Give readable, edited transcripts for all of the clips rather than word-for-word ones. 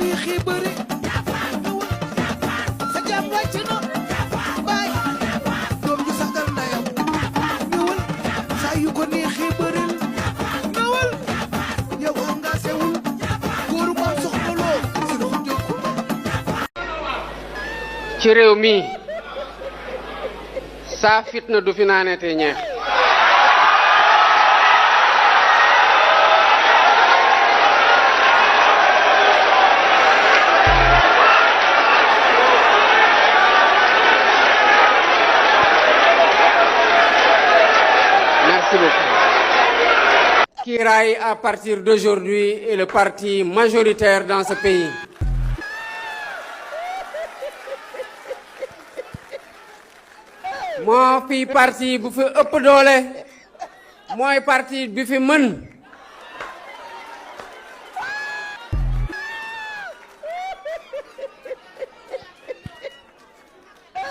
neexee bëri sa jàmm wàcc na baay doom ji sagal ndayam ñëwal saa yu ko neexee bëril ñëwal yow engagé wul góoru maam soxna loo si loxo njëkku ci réew mi saa fitna du fi naanete ñeex Merci beaucoup. Kiraay à partir d'aujourd'hui est le parti majoritaire dans ce pays. moo fi parti bu fi ëpp doole mooy parti bi fi mën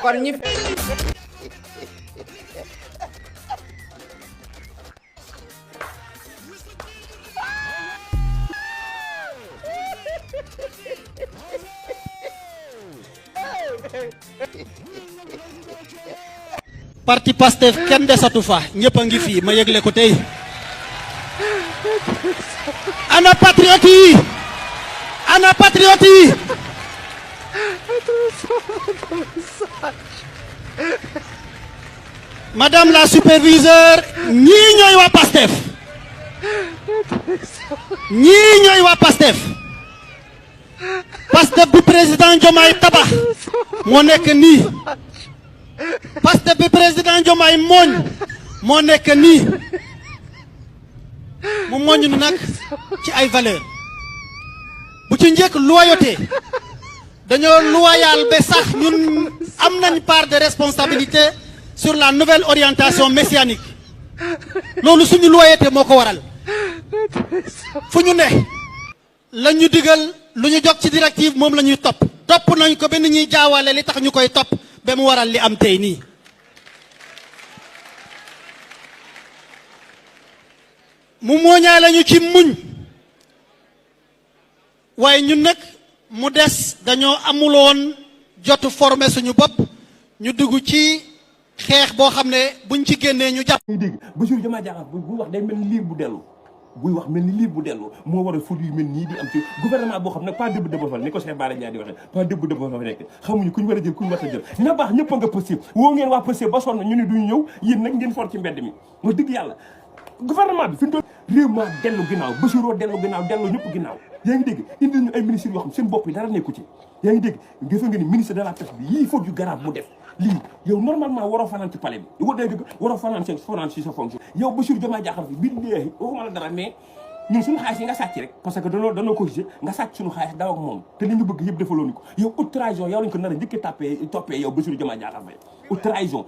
kon ñi parti Pastef kenn desatu fa ñëpp a ngi fii ma yëgle ko tey ana patriote yi ana patriote yi madame la superviseure ñii ñooy waa Pastef ñii ñooy waa Pastef Pastef bi président Diomaye tabax moo nekk nii Pastef bi président Diomaye mooñ moo nekk nii mu mooñ nu nag ci ay valeur bu ci njëkk loyauté dañoo loyal ba sax ñun am nañ part de responsabilité sur la nouvelle orientation messianique loolu suñu loyauté moo ko waral fu ñu ne la ñu digal lu ñu jog ci directive moom la ñuy topp nañ ko ba ni ñuy jaawale li tax ñu koy topp ba mu waral li am tey nii mu mooñaa lañu ci muñ waaye ñun nag mu des dañoo amuloon jotu former suñu bopp ñu dugg ci xeex boo xam ne buñ ci génnee ñu jàpp. ngay dégg Bassirou Diomaye Diakhar buy wax day mel ni liir bu dellu buy wax mel ni liir bu dellu moo war a ful yu mel nii di am ci gouvernement boo xam ne pas dëbb dëbb fa ni ko Cheikh Bara Ndiaye di waxee pas dëbb dëbb fa nekk xamuñu kuñ war a jël kuñ war a jël na baax ñëpp a nga Pastef woo ngeen waa Pastef ba sonn ñu ne duñu ñëw yéen nag ngeen for ci mbedd mi wax dëgg yàlla gouvernement bi fi mu toll réew maa dellu ginnaaw Bassirou dellu ginnaaw dellu ñëpp ginnaaw yaa ngi dégg indi ñu ay ministres yoo xam seen bopp yi dara nekku ci yaa ngi dégg gis nga ni ministre de la pêche bi yii faute yu garab mu def lii yow normalement waroo fanaan ci palais bi waroo fanaan ci sa fonction yow Bassirou Diomaye Diakhar bi billahi waxuma la dara mais ñun suñu xaalis yi nga sàcc rek parce que danoo ko gisee nga sàcc suñu xaalis daw ak moom te li ñu bëgg yëpp defaloo ni ko yow haute trahison yow lañ ko nar a njëkk toppee yow Bassirou Diomaye Diakhar Faye haute trahison